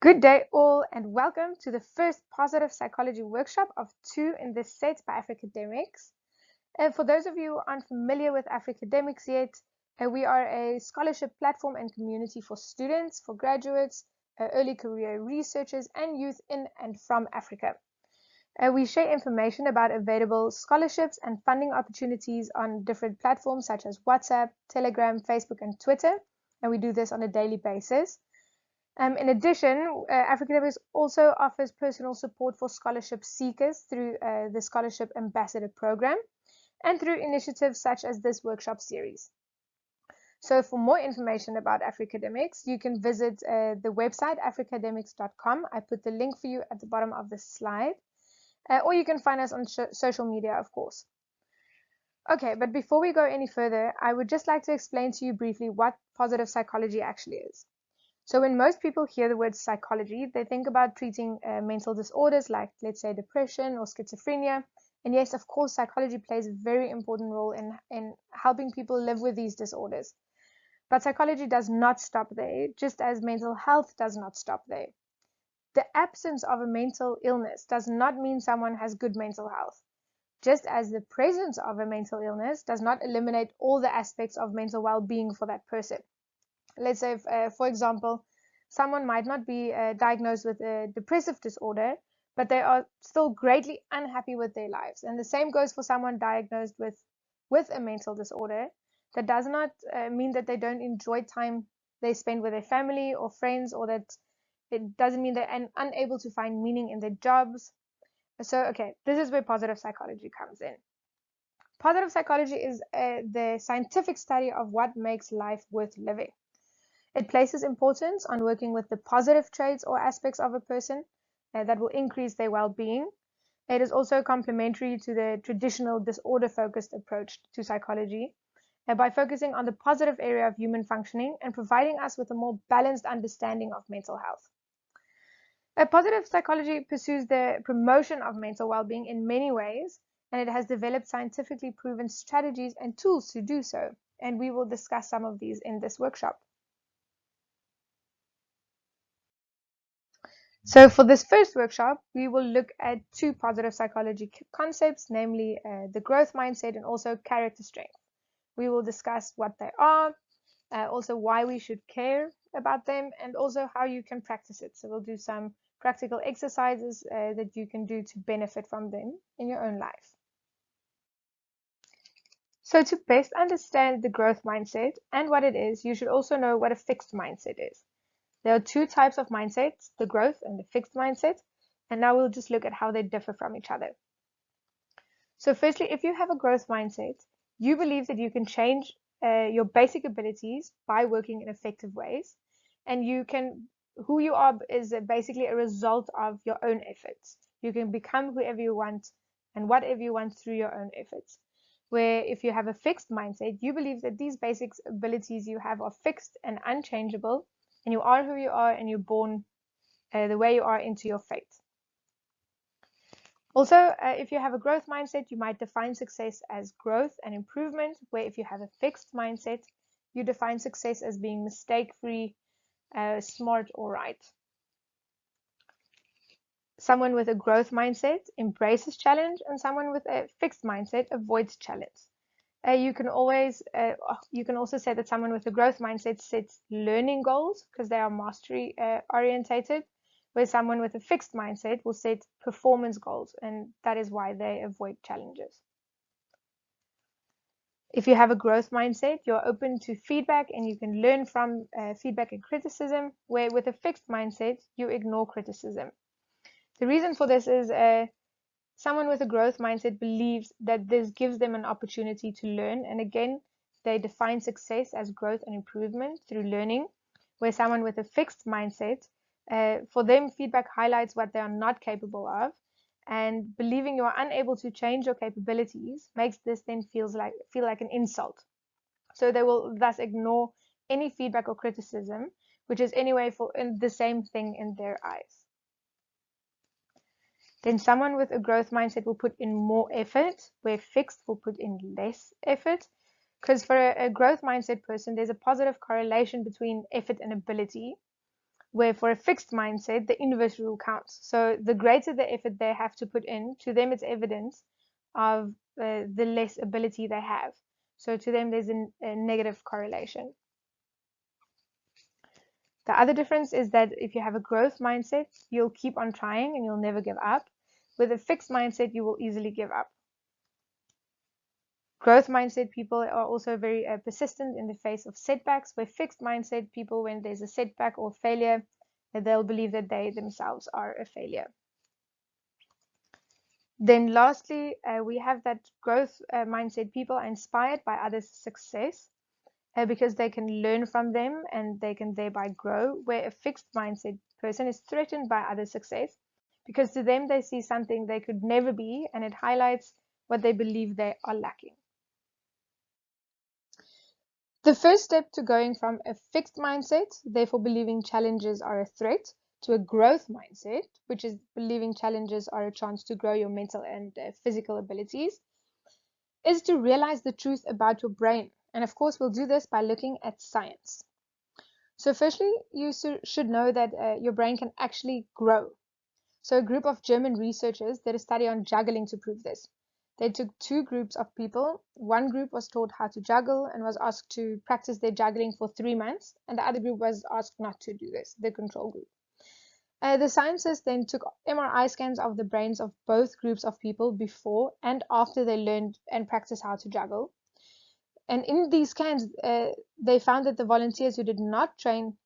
Good day all and welcome to the first positive psychology workshop of 2 in this set by Africademics. For those of you who aren't familiar with Africademics yet, we are a scholarship platform and community for students, for graduates, early career researchers and youth in and from Africa. We share information about available scholarships and funding opportunities on different platforms such as WhatsApp, Telegram, Facebook and Twitter, and we do this on a daily basis. In addition, Africademics also offers personal support for scholarship seekers through the Scholarship Ambassador program and through initiatives such as this workshop series. So for more information about Africademics, you can visit the website africademics.com. I put the link for you at the bottom of the slide, or you can find us on social media, of course. Okay, but before we go any further, I would just like to explain to you briefly what positive psychology actually is. So when most people hear the word psychology, they think about treating mental disorders like, let's say, depression or schizophrenia. And yes, of course, psychology plays a very important role in helping people live with these disorders. But psychology does not stop there, just as mental health does not stop there. The absence of a mental illness does not mean someone has good mental health, just as the presence of a mental illness does not eliminate all the aspects of mental well-being for that person. Let's say, for example, someone might not be diagnosed with a depressive disorder, but they are still greatly unhappy with their lives. And the same goes for someone diagnosed with a mental disorder. That does not mean that they don't enjoy time they spend with their family or friends, or that it doesn't mean they're unable to find meaning in their jobs. So, okay, this is where positive psychology comes in. Positive psychology is the scientific study of what makes life worth living. It places importance on working with the positive traits or aspects of a person that will increase their well-being. It is also complementary to the traditional disorder-focused approach to psychology by focusing on the positive area of human functioning and providing us with a more balanced understanding of mental health. Positive psychology pursues the promotion of mental well-being in many ways, and it has developed scientifically proven strategies and tools to do so, and we will discuss some of these in this workshop. So for this first workshop, we will look at 2 positive psychology concepts, namely the growth mindset and also character strength. We will discuss what they are, also why we should care about them, and also how you can practice it. So we'll do some practical exercises that you can do to benefit from them in your own life. So to best understand the growth mindset and what it is, you should also know what a fixed mindset is. There are 2 types of mindsets, the growth and the fixed mindset, and now we'll just look at how they differ from each other. So firstly, if you have a growth mindset, you believe that you can change your basic abilities by working in effective ways, and who you are is basically a result of your own efforts. You can become whoever you want and whatever you want through your own efforts. Where if you have a fixed mindset, you believe that these basic abilities you have are fixed and unchangeable, and you are who you are, and you're born the way you are into your fate. Also, if you have a growth mindset, you might define success as growth and improvement, where if you have a fixed mindset, you define success as being mistake-free, smart, or right. Someone with a growth mindset embraces challenge, and someone with a fixed mindset avoids challenge. You can also say that someone with a growth mindset sets learning goals because they are mastery orientated, where someone with a fixed mindset will set performance goals, and that is why they avoid challenges. If you have a growth mindset, you're open to feedback and you can learn from feedback and criticism, where with a fixed mindset, you ignore criticism. The reason for this is someone with a growth mindset believes that this gives them an opportunity to learn, and again, they define success as growth and improvement through learning, where someone with a fixed mindset, for them, feedback highlights what they are not capable of, and believing you are unable to change your capabilities makes this then feel like an insult. So they will thus ignore any feedback or criticism, which is anyway the same thing in their eyes. Then someone with a growth mindset will put in more effort, where fixed will put in less effort. Because for a growth mindset person, there's a positive correlation between effort and ability. where for a fixed mindset, the inverse rule counts. So the greater the effort they have to put in, to them it's evidence of the less ability they have. So to them, there's a negative correlation. The other difference is that if you have a growth mindset, you'll keep on trying and you'll never give up. With a fixed mindset, you will easily give up. Growth mindset people are also very persistent in the face of setbacks, where fixed mindset people, when there's a setback or failure, they'll believe that they themselves are a failure. Then lastly, we have that growth mindset people are inspired by others' success because they can learn from them and they can thereby grow, where a fixed mindset person is threatened by others' success because to them they see something they could never be, and it highlights what they believe they are lacking. The first step to going from a fixed mindset, therefore believing challenges are a threat, to a growth mindset, which is believing challenges are a chance to grow your mental and physical abilities, is to realize the truth about your brain. And of course, we'll do this by looking at science. So firstly, you should know that your brain can actually grow. So a group of German researchers did a study on juggling to prove this. They took two groups of people. One group was taught how to juggle and was asked to practice their juggling for 3 months, and the other group was asked not to do this, the control group. The scientists then took MRI scans of the brains of both groups of people before and after they learned and practiced how to juggle. And in these scans, they found that the volunteers who did not train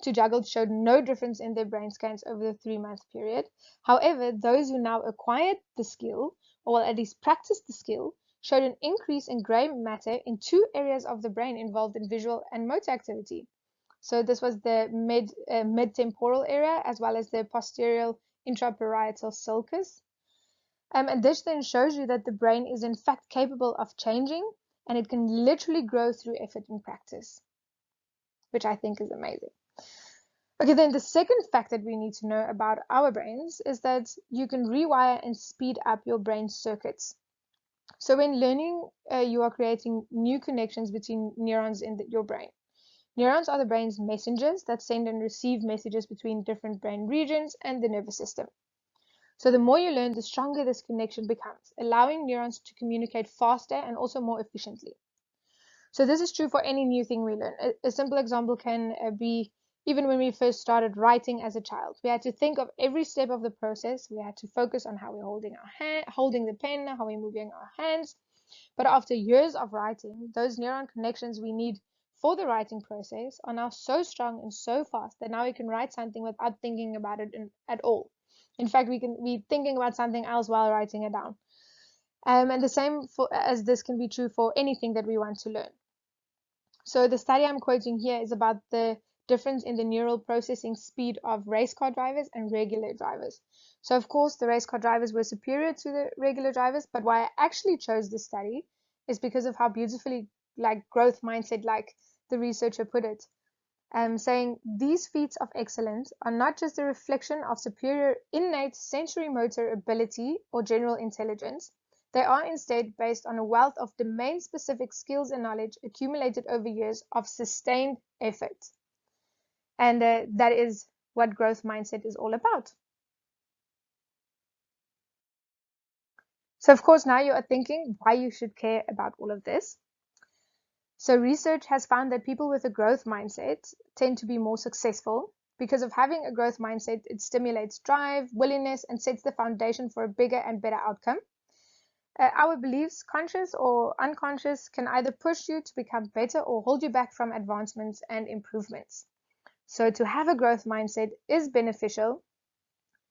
to juggle showed no difference in their brain scans over the 3-month period. However, those who now acquired the skill, or at least practiced the skill, showed an increase in gray matter in 2 areas of the brain involved in visual and motor activity. So this was the mid-temporal area as well as the posterior intraparietal sulcus. And this then shows you that the brain is in fact capable of changing, and it can literally grow through effort and practice, which I think is amazing. Okay, then the second fact that we need to know about our brains is that you can rewire and speed up your brain circuits. So when learning, you are creating new connections between neurons in your brain. Neurons are the brain's messengers that send and receive messages between different brain regions and the nervous system. So the more you learn, the stronger this connection becomes, allowing neurons to communicate faster and also more efficiently. So this is true for any new thing we learn. A simple example can be even when we first started writing as a child. We had to think of every step of the process. We had to focus on how we're holding the pen, how we're moving our hands. But after years of writing, those neuron connections we need for the writing process are now so strong and so fast that now we can write something without thinking about it at all. In fact, we can be thinking about something else while writing it down. And the same as this can be true for anything that we want to learn. So the study I'm quoting here is about the difference in the neural processing speed of race car drivers and regular drivers. So of course the race car drivers were superior to the regular drivers, but why I actually chose this study is because of how beautifully growth mindset, like the researcher put it, saying these feats of excellence are not just a reflection of superior innate sensory motor ability or general intelligence. They are instead based on a wealth of domain-specific skills and knowledge accumulated over years of sustained effort. And that is what growth mindset is all about. So of course, now you are thinking why you should care about all of this. So research has found that people with a growth mindset tend to be more successful. Because of having a growth mindset, it stimulates drive, willingness, and sets the foundation for a bigger and better outcome. Our beliefs, conscious or unconscious, can either push you to become better or hold you back from advancements and improvements. So to have a growth mindset is beneficial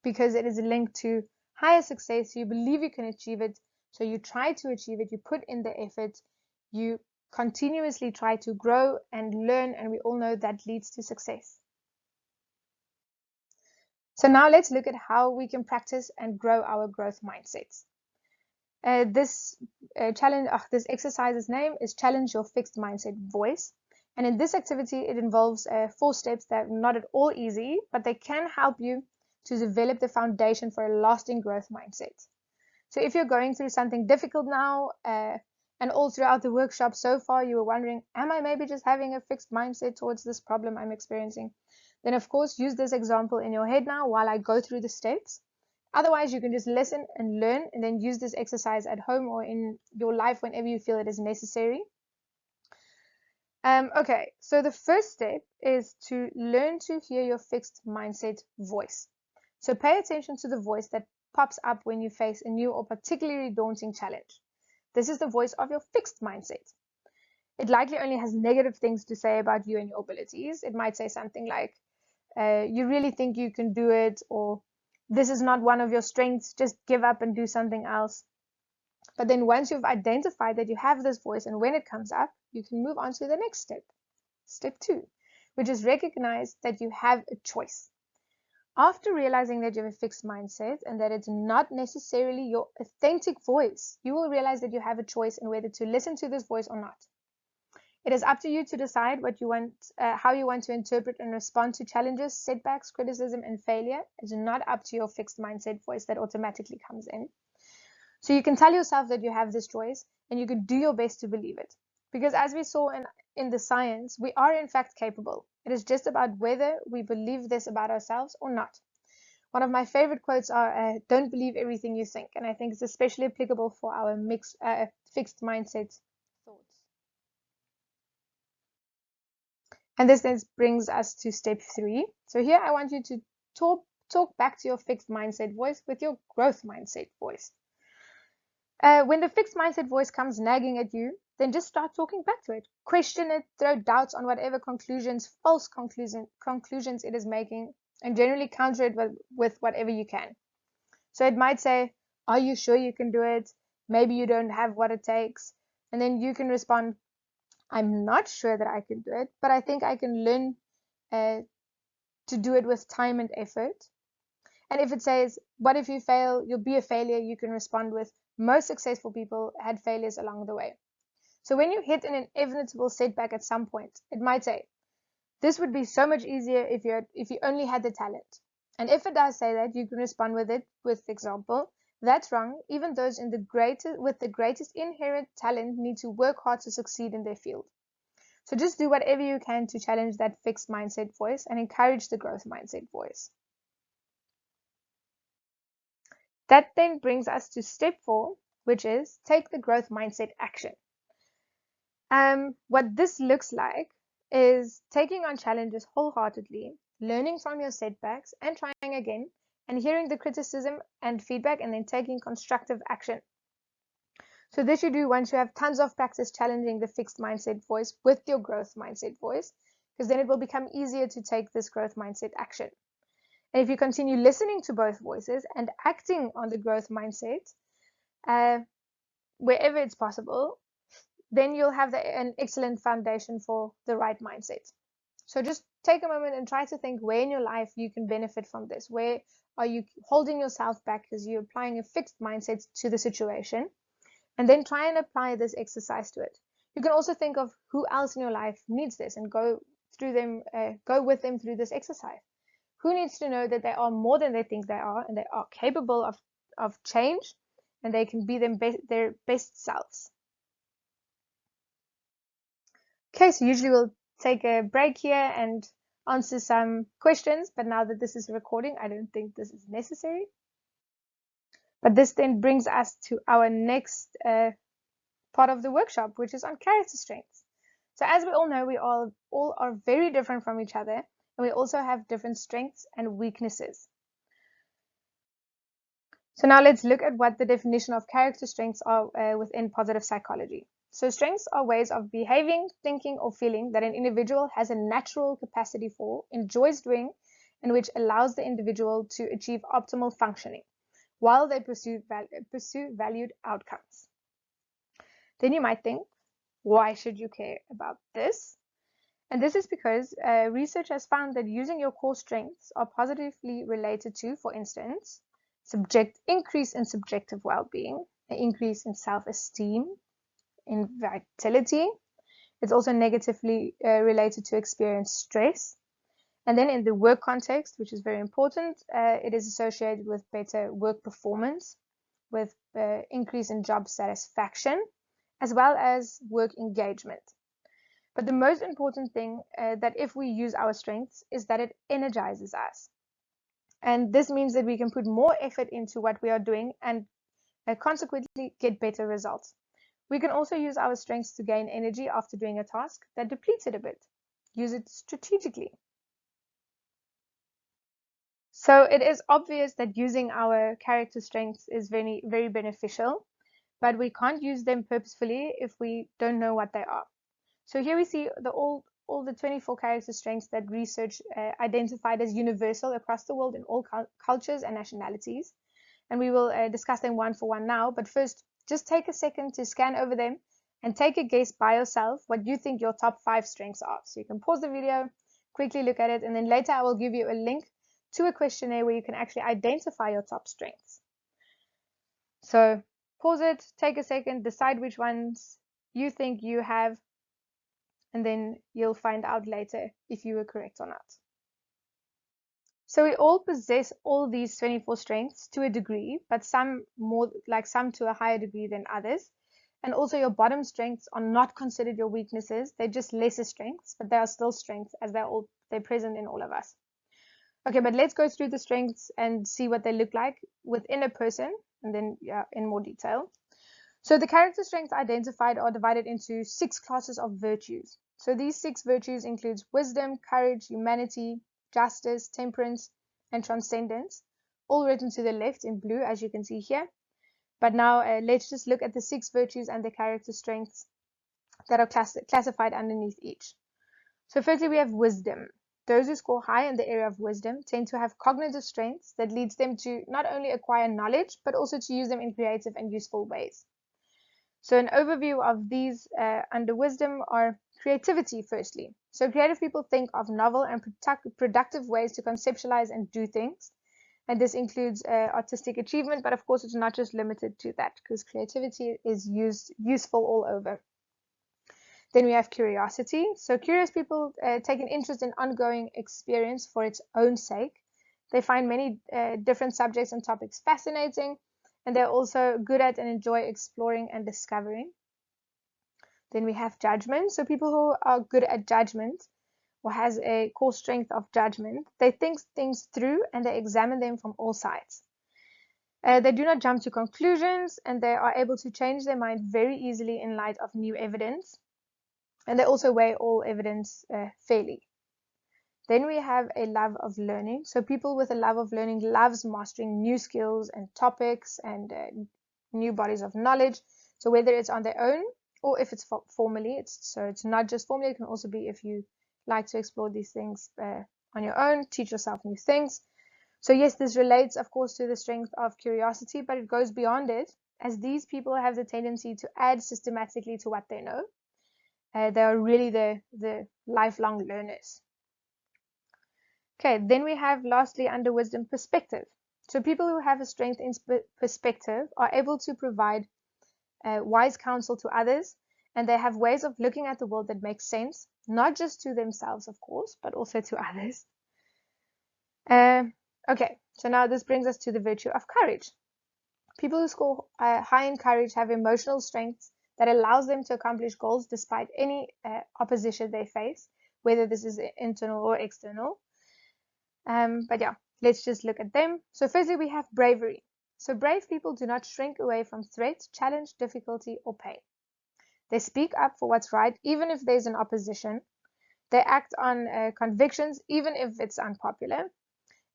because it is linked to higher success. You believe you can achieve it, so you try to achieve it, you put in the effort, you continuously try to grow and learn, and we all know that leads to success. So now let's look at how we can practice and grow our growth mindsets. This exercise's name is Challenge Your Fixed Mindset Voice. And in this activity, it involves 4 steps that are not at all easy, but they can help you to develop the foundation for a lasting growth mindset. So if you're going through something difficult now, and all throughout the workshop so far, you were wondering, am I maybe just having a fixed mindset towards this problem I'm experiencing? then of course use this example in your head now while I go through the steps. Otherwise, you can just listen and learn and then use this exercise at home or in your life whenever you feel it is necessary. Okay, so the first step is to learn to hear your fixed mindset voice. So pay attention to the voice that pops up when you face a new or particularly daunting challenge. This is the voice of your fixed mindset. It likely only has negative things to say about you and your abilities. It might say something like, you really think you can do it, or this is not one of your strengths, just give up and do something else. But then once you've identified that you have this voice and when it comes up, you can move on to the next step, step 2, which is recognize that you have a choice. After realizing that you have a fixed mindset and that it's not necessarily your authentic voice, you will realize that you have a choice in whether to listen to this voice or not. It is up to you to decide what you want, how you want to interpret and respond to challenges, setbacks, criticism, and failure. It's not up to your fixed mindset voice that automatically comes in. So you can tell yourself that you have this choice and you can do your best to believe it. Because as we saw in the science, we are in fact capable. It is just about whether we believe this about ourselves or not. One of my favorite quotes are, don't believe everything you think. And I think it's especially applicable for our fixed mindset thoughts. And this then brings us to step 3. So here I want you to talk back to your fixed mindset voice with your growth mindset voice. When the fixed mindset voice comes nagging at you, then just start talking back to it. Question it, throw doubts on whatever false conclusions it is making, and generally counter it with whatever you can. So it might say, are you sure you can do it? Maybe you don't have what it takes. And then you can respond, I'm not sure that I can do it, but I think I can learn to do it with time and effort. And if it says, what if you fail? You'll be a failure. You can respond with, most successful people had failures along the way. So when you hit an inevitable setback at some point, it might say, this would be so much easier if you only had the talent. And if it does say that, you can respond with it with example, that's wrong. Even those with the greatest inherent talent need to work hard to succeed in their field. So just do whatever you can to challenge that fixed mindset voice and encourage the growth mindset voice. That then brings us to step 4, which is take the growth mindset action. What this looks like is taking on challenges wholeheartedly, learning from your setbacks and trying again, and hearing the criticism and feedback and then taking constructive action. So this you do once you have tons of practice challenging the fixed mindset voice with your growth mindset voice, because then it will become easier to take this growth mindset action. And if you continue listening to both voices and acting on the growth mindset, wherever it's possible, then you'll have an excellent foundation for the right mindset. So just take a moment and try to think where in your life you can benefit from this. Where are you holding yourself back because you're applying a fixed mindset to the situation? And then try and apply this exercise to it. You can also think of who else in your life needs this and go with them through this exercise. Who needs to know that they are more than they think they are and they are capable of change and they can be their best selves. Okay, so usually we'll take a break here and answer some questions, but now that this is a recording, I don't think this is necessary. But this then brings us to our next part of the workshop, which is on character strengths. So as we all know, we all are very different from each other, and we also have different strengths and weaknesses. So now let's look at what the definition of character strengths are within positive psychology. So strengths are ways of behaving, thinking, or feeling that an individual has a natural capacity for, enjoys doing, and which allows the individual to achieve optimal functioning while they pursue valued outcomes. Then you might think, why should you care about this? And this is because research has found that using your core strengths are positively related to, for instance, increase in subjective well-being, an increase in self-esteem, in vitality. It's also negatively related to experience stress. And then in the work context, which is very important, it is associated with better work performance, with increase in job satisfaction, as well as work engagement. But the most important thing that if we use our strengths is that it energizes us. And this means that we can put more effort into what we are doing and consequently get better results. We can also use our strengths to gain energy after doing a task that depletes it a bit. Use it strategically. So it is obvious that using our character strengths is very, very beneficial, but we can't use them purposefully if we don't know what they are. So here we see all the 24 character strengths that research identified as universal across the world in all cultures and nationalities. And we will discuss them one for one now. But first, just take a second to scan over them and take a guess by yourself what you think your top 5 strengths are. So you can pause the video, quickly look at it, and then later I will give you a link to a questionnaire where you can actually identify your top strengths. So pause it, take a second, decide which ones you think you have, and then you'll find out later if you were correct or not. So we all possess all these 24 strengths to a degree, but some to a higher degree than others. And also your bottom strengths are not considered your weaknesses. They're just lesser strengths, but they are still strengths as they're present in all of us. Okay, but let's go through the strengths and see what they look like within a person, and then in more detail. So the character strengths identified are divided into 6 classes of virtues. So these 6 virtues include wisdom, courage, humanity, justice, temperance, and transcendence, all written to the left in blue, as you can see here. But now let's just look at the 6 virtues and the character strengths that are classified underneath each. So firstly, we have wisdom. Those who score high in the area of wisdom tend to have cognitive strengths that leads them to not only acquire knowledge, but also to use them in creative and useful ways. So an overview of these under wisdom are creativity, firstly. So creative people think of novel and productive ways to conceptualize and do things. And this includes artistic achievement, but of course it's not just limited to that, because creativity is useful all over. Then we have curiosity. So curious people take an interest in ongoing experience for its own sake. They find many different subjects and topics fascinating, and they're also good at and enjoy exploring and discovering. Then we have judgment. So people who are good at judgment or has a core strength of judgment, they think things through and they examine them from all sides. They do not jump to conclusions, and they are able to change their mind very easily in light of new evidence. And they also weigh all evidence fairly. Then we have a love of learning. So people with a love of learning loves mastering new skills and topics and new bodies of knowledge. So whether it's on their own or if it's formally, it's not just formally, it can also be if you like to explore these things on your own, teach yourself new things. So yes, this relates, of course, to the strength of curiosity, but it goes beyond it, as these people have the tendency to add systematically to what they know. They are really the lifelong learners. Okay, then we have lastly under wisdom, perspective. So people who have a strength in perspective are able to provide wise counsel to others, and they have ways of looking at the world that make sense, not just to themselves, of course, but also to others. Okay, so now this brings us to the virtue of courage. People who score high in courage have emotional strength that allows them to accomplish goals despite any opposition they face, whether this is internal or external. But yeah, let's just look at them. So firstly, we have bravery. So brave people do not shrink away from threats, challenge, difficulty, or pain. They speak up for what's right, even if there's an opposition. They act on convictions, even if it's unpopular.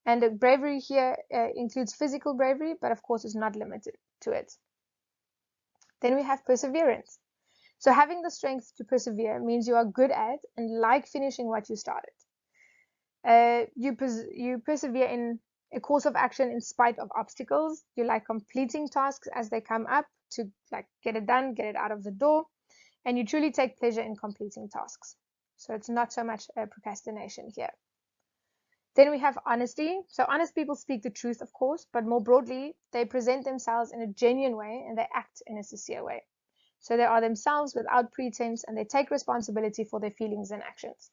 And bravery here includes physical bravery, but of course is not limited to it. Then we have perseverance. So having the strength to persevere means you are good at and like finishing what you started. You persevere in a course of action in spite of obstacles. You like completing tasks as they come up to get it done, get it out of the door, and you truly take pleasure in completing tasks. So it's not so much procrastination here. Then we have honesty. So honest people speak the truth, of course, but more broadly, they present themselves in a genuine way and they act in a sincere way. So they are themselves without pretense, and they take responsibility for their feelings and actions.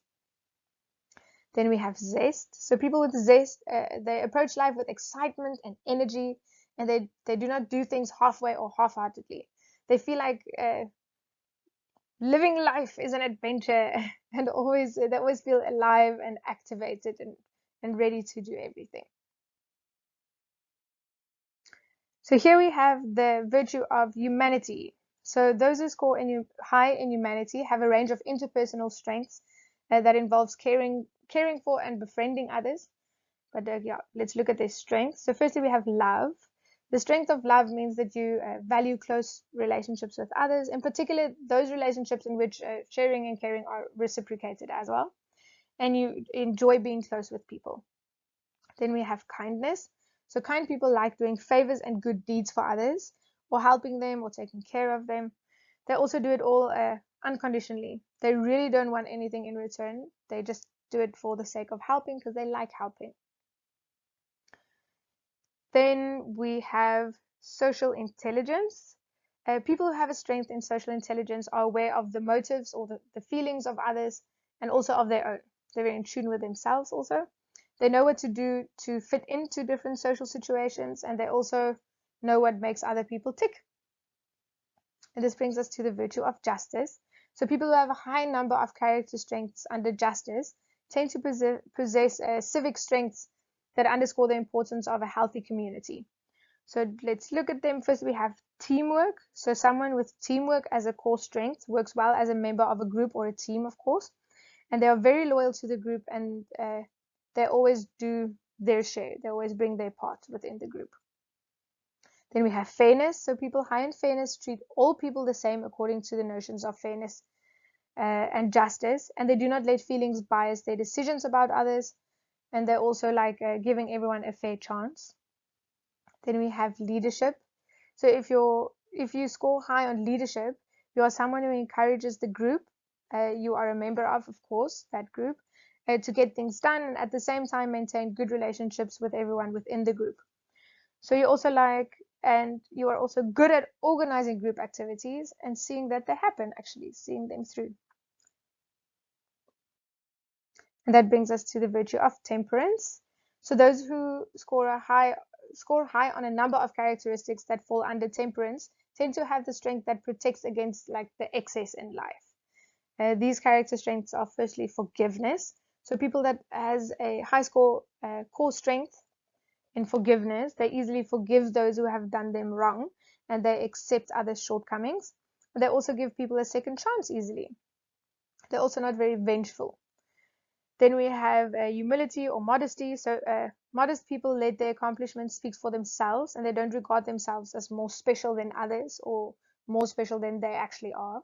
Then we have zest. So people with zest, they approach life with excitement and energy, and they do not do things halfway or half-heartedly. They feel like living life is an adventure and they always feel alive and activated and ready to do everything. So here we have the virtue of humanity. So those who score high in humanity have a range of interpersonal strengths that involves caring for and befriending others. But yeah, let's look at their strengths. So firstly, we have love. The strength of love means that you value close relationships with others, in particular those relationships in which sharing and caring are reciprocated as well, and you enjoy being close with people. Then we have kindness. So kind people like doing favors and good deeds for others, or helping them or taking care of them. They also do it all unconditionally. They really don't want anything in return. They just do it for the sake of helping because they like helping. Then we have social intelligence. People who have a strength in social intelligence are aware of the motives or the feelings of others and also of their own. They're very in tune with themselves also. They know what to do to fit into different social situations, and they also know what makes other people tick. And this brings us to the virtue of justice. So people who have a high number of character strengths under justice tend to possess civic strengths that underscore the importance of a healthy community. So let's look at them. First, we have teamwork. So someone with teamwork as a core strength works well as a member of a group or a team, of course. And they are very loyal to the group, and they always do their share. They always bring their part within the group. Then we have fairness. So people high in fairness treat all people the same according to the notions of fairness and justice, and they do not let feelings bias their decisions about others, and they also like giving everyone a fair chance. Then we have leadership. So if you score high on leadership, you are someone who encourages the group you are a member of course, that group, to get things done, and at the same time maintain good relationships with everyone within the group. So you also and you are also good at organizing group activities and seeing that they happen, actually seeing them through. And that brings us to the virtue of temperance. So those who score high on a number of characteristics that fall under temperance tend to have the strength that protects against like the excess in life. These character strengths are firstly forgiveness. So people that has a high core strength in forgiveness, they easily forgive those who have done them wrong, and they accept others' shortcomings. They also give people a second chance easily. They're also not very vengeful. Then we have humility or modesty. So modest people let their accomplishments speak for themselves, and they don't regard themselves as more special than others or more special than they actually are.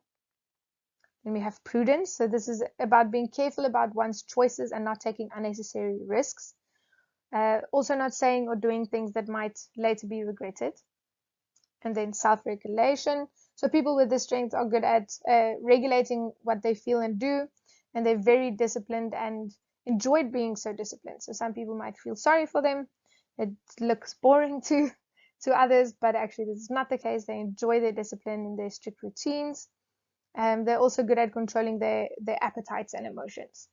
Then we have prudence. So this is about being careful about one's choices and not taking unnecessary risks. Also not saying or doing things that might later be regretted. And then self-regulation. So people with this strength are good at regulating what they feel and do, and they're very disciplined and enjoyed being so disciplined. So some people might feel sorry for them. It looks boring to others, but actually this is not the case. They enjoy their discipline and their strict routines. They're also good at controlling their appetites and emotions.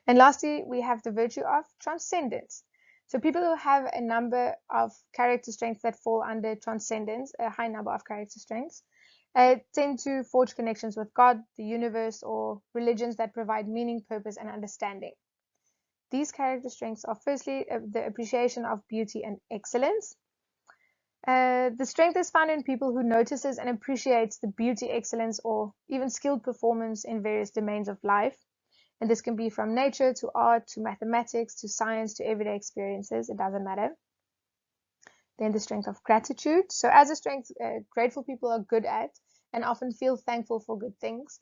And lastly, we have the virtue of transcendence. So people who have a number of character strengths that fall under transcendence, a high number of character strengths, tend to forge connections with God, the universe, or religions that provide meaning, purpose, and understanding. These character strengths are firstly the appreciation of beauty and excellence. The strength is found in people who notices and appreciates the beauty, excellence, or even skilled performance in various domains of life. And this can be from nature to art to mathematics to science to everyday experiences. It doesn't matter. Then the strength of gratitude. So as a strength, grateful people are good at and often feel thankful for good things.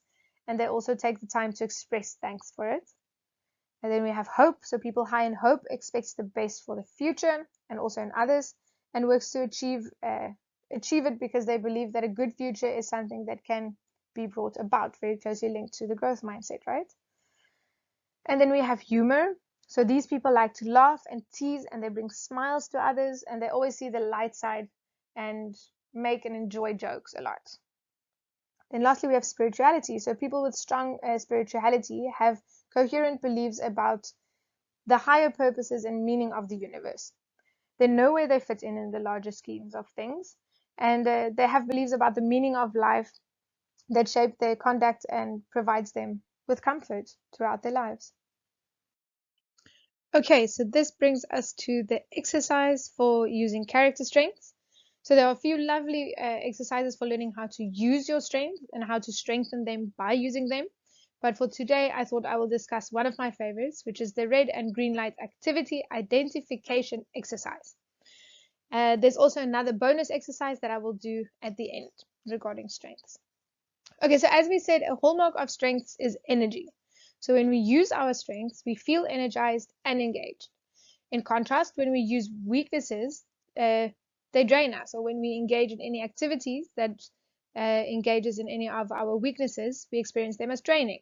And they also take the time to express thanks for it. And then we have hope. So people high in hope expect the best for the future and also in others, and works to achieve it because they believe that a good future is something that can be brought about, very closely linked to the growth mindset, right? And then we have humor. So these people like to laugh and tease, and they bring smiles to others, and they always see the light side and make and enjoy jokes a lot. Then lastly, we have spirituality. So people with strong spirituality have coherent beliefs about the higher purposes and meaning of the universe. They know where they fit in the larger schemes of things, and they have beliefs about the meaning of life that shape their conduct and provides them with comfort throughout their lives. Okay, so this brings us to the exercise for using character strengths. So there are a few lovely exercises for learning how to use your strengths and how to strengthen them by using them. But for today, I thought I will discuss one of my favorites, which is the red and green light activity identification exercise. There's also another bonus exercise that I will do at the end regarding strengths. Okay, so as we said, a hallmark of strengths is energy. So when we use our strengths, we feel energized and engaged. In contrast, when we use weaknesses, they drain us. Or when we engage in any activities that engages in any of our weaknesses, we experience them as draining.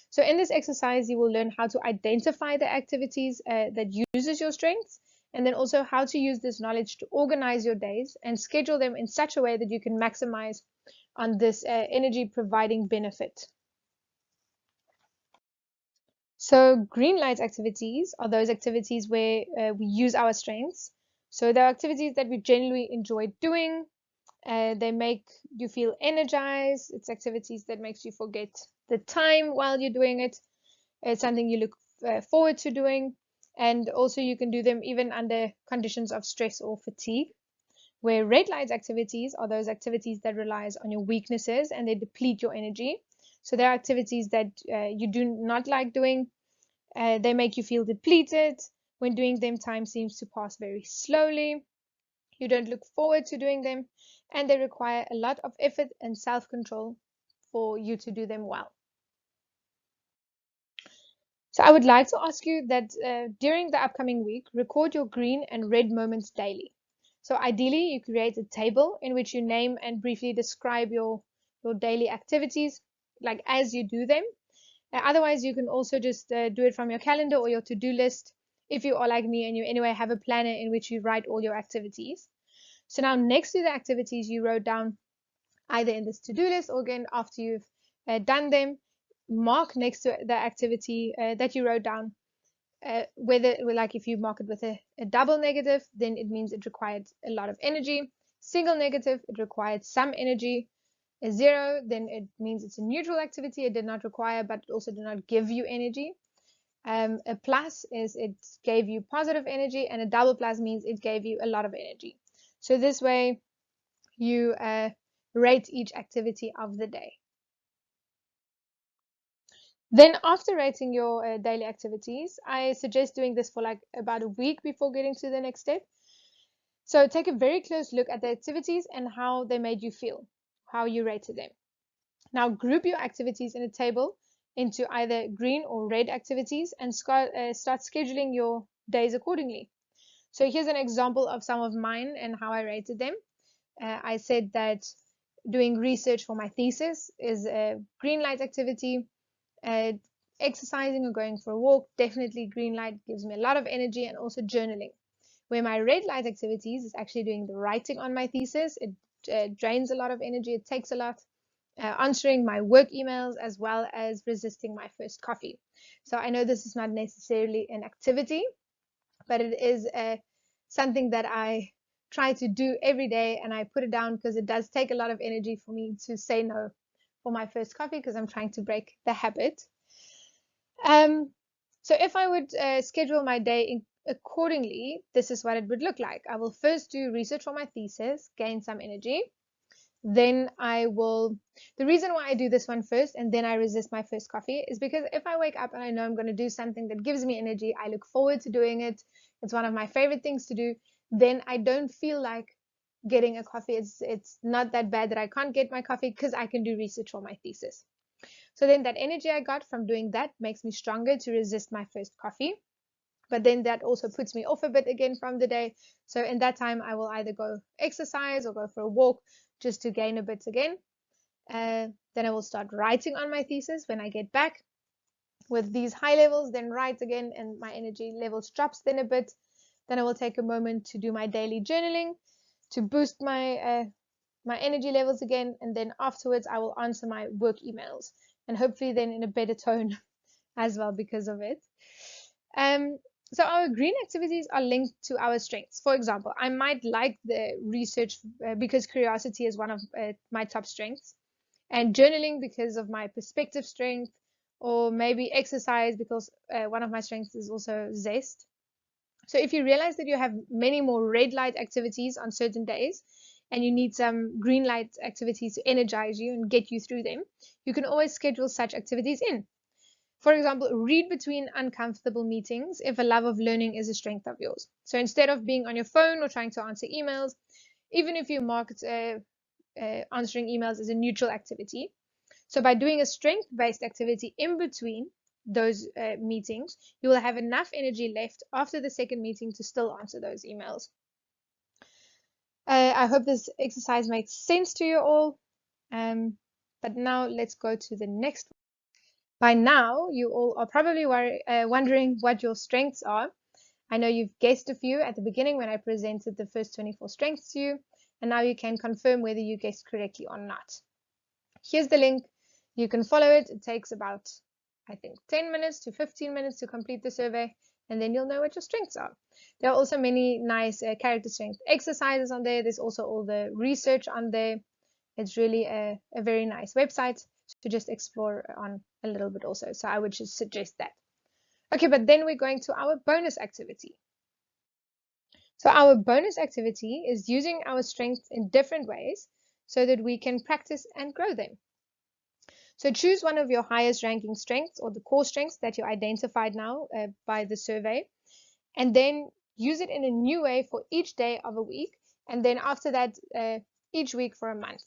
So in this exercise, you will learn how to identify the activities that uses your strengths, and then also how to use this knowledge to organize your days and schedule them in such a way that you can maximize on this energy providing benefit. So green light activities are those activities where we use our strengths. So they're activities that we generally enjoy doing. They make you feel energized. It's activities that makes you forget the time while you're doing it. It's something you look forward to doing. And also you can do them even under conditions of stress or fatigue. Where red light activities are those activities that relies on your weaknesses and they deplete your energy. So there are activities that you do not like doing. They make you feel depleted. When doing them, time seems to pass very slowly. You don't look forward to doing them, and they require a lot of effort and self-control for you to do them well. So I would like to ask you that during the upcoming week, record your green and red moments daily. So ideally, you create a table in which you name and briefly describe your daily activities, like as you do them. Otherwise, you can also just do it from your calendar or your to-do list if you are like me and you anyway have a planner in which you write all your activities. So now next to the activities you wrote down either in this to-do list or again after you've done them, mark next to the activity that you wrote down. Whether, like if you mark it with a double negative, then it means it required a lot of energy. Single negative, it required some energy. A zero, then it means it's a neutral activity. It did not require, but it also did not give you energy. A plus is it gave you positive energy, and a double plus means it gave you a lot of energy. So this way you rate each activity of the day. Then after rating your daily activities, I suggest doing this for like about a week before getting to the next step. So take a very close look at the activities and how they made you feel, how you rated them. Now group your activities in a table into either green or red activities and start scheduling your days accordingly. So here's an example of some of mine and how I rated them. I said that doing research for my thesis is a green light activity. Uh, Exercising or going for a walk, definitely green light, gives me a lot of energy, and also journaling. Where my red light activities is actually doing the writing on my thesis. It drains a lot of energy, it takes a lot. Answering my work emails as well as resisting my first coffee. So I know this is not necessarily an activity, but it is something that I try to do every day, and I put it down because it does take a lot of energy for me to say no for my first coffee because I'm trying to break the habit. So if I would schedule my day accordingly, this is what it would look like. I will first do research for my thesis, gain some energy. Then I will, the reason why I do this one first and then I resist my first coffee is because if I wake up and I know I'm going to do something that gives me energy, I look forward to doing it, it's one of my favorite things to do, then I don't feel like getting a coffee. It's not that bad that I can't get my coffee because I can do research for my thesis. So then that energy I got from doing that makes me stronger to resist my first coffee. But then that also puts me off a bit again from the day. So in that time, I will either go exercise or go for a walk just to gain a bit again. Then I will start writing on my thesis when I get back. With these high levels, then write again, and my energy levels drops then a bit. Then I will take a moment to do my daily journaling to boost my energy levels again, and then afterwards I will answer my work emails, and hopefully then in a better tone as well because of it. So our green activities are linked to our strengths. For example, I might like the research because curiosity is one of my top strengths. and journaling because of my perspective strength, or maybe exercise because one of my strengths is also zest. So if you realize that you have many more red light activities on certain days and you need some green light activities to energize you and get you through them, you can always schedule such activities in. For example, read between uncomfortable meetings if a love of learning is a strength of yours. So instead of being on your phone or trying to answer emails, even if you mark answering emails as a neutral activity. So by doing a strength-based activity in between those meetings, you will have enough energy left after the second meeting to still answer those emails. I hope this exercise makes sense to you all. But now let's go to the next one. By now, you all are probably wondering what your strengths are. I know you've guessed a few at the beginning when I presented the first 24 strengths to you, and now you can confirm whether you guessed correctly or not. Here's the link. You can follow it. It takes about, I think, 10 minutes to 15 minutes to complete the survey, and then you'll know what your strengths are. There are also many nice character strength exercises on there. There's also all the research on there. It's really a very nice website to just explore on a little bit also. So I would just suggest that. Okay, but then we're going to our bonus activity. So our bonus activity is using our strengths in different ways so that we can practice and grow them. So choose one of your highest ranking strengths or the core strengths that you identified now by the survey, and then use it in a new way for each day of a week, and then after that, each week for a month.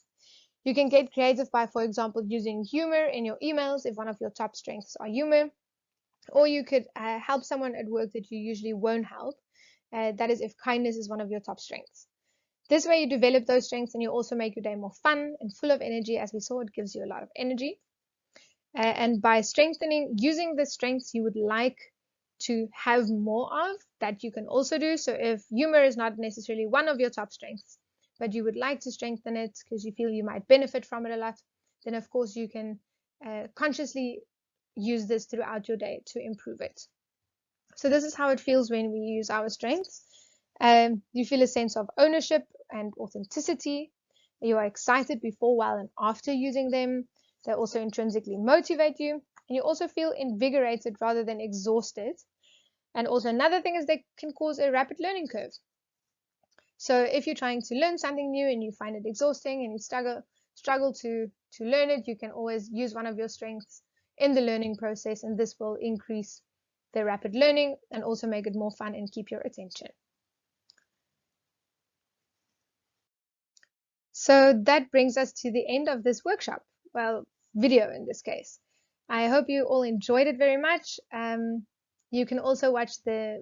You can get creative by, for example, using humor in your emails if one of your top strengths are humor, or you could help someone at work that you usually won't help. That is if kindness is one of your top strengths. This way you develop those strengths and you also make your day more fun and full of energy. As we saw, it gives you a lot of energy. And by using the strengths you would like to have more of, that you can also do. So if humor is not necessarily one of your top strengths, but you would like to strengthen it because you feel you might benefit from it a lot, then of course you can consciously use this throughout your day to improve it. So this is how it feels when we use our strengths. You feel a sense of ownership and authenticity. You are excited before, while, and after using them. They also intrinsically motivate you, and you also feel invigorated rather than exhausted. And also another thing is they can cause a rapid learning curve. So if you're trying to learn something new and you find it exhausting and you struggle to learn it, you can always use one of your strengths in the learning process, and this will increase the rapid learning and also make it more fun and keep your attention. So that brings us to the end of this workshop. Well, video in this case. I hope you all enjoyed it very much. You can also watch the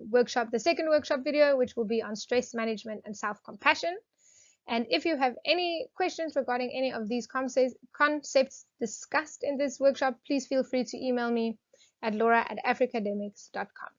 second workshop video, which will be on stress management and self-compassion. And if you have any questions regarding any of these concepts discussed in this workshop, please feel free to email me at laura@africademics.com.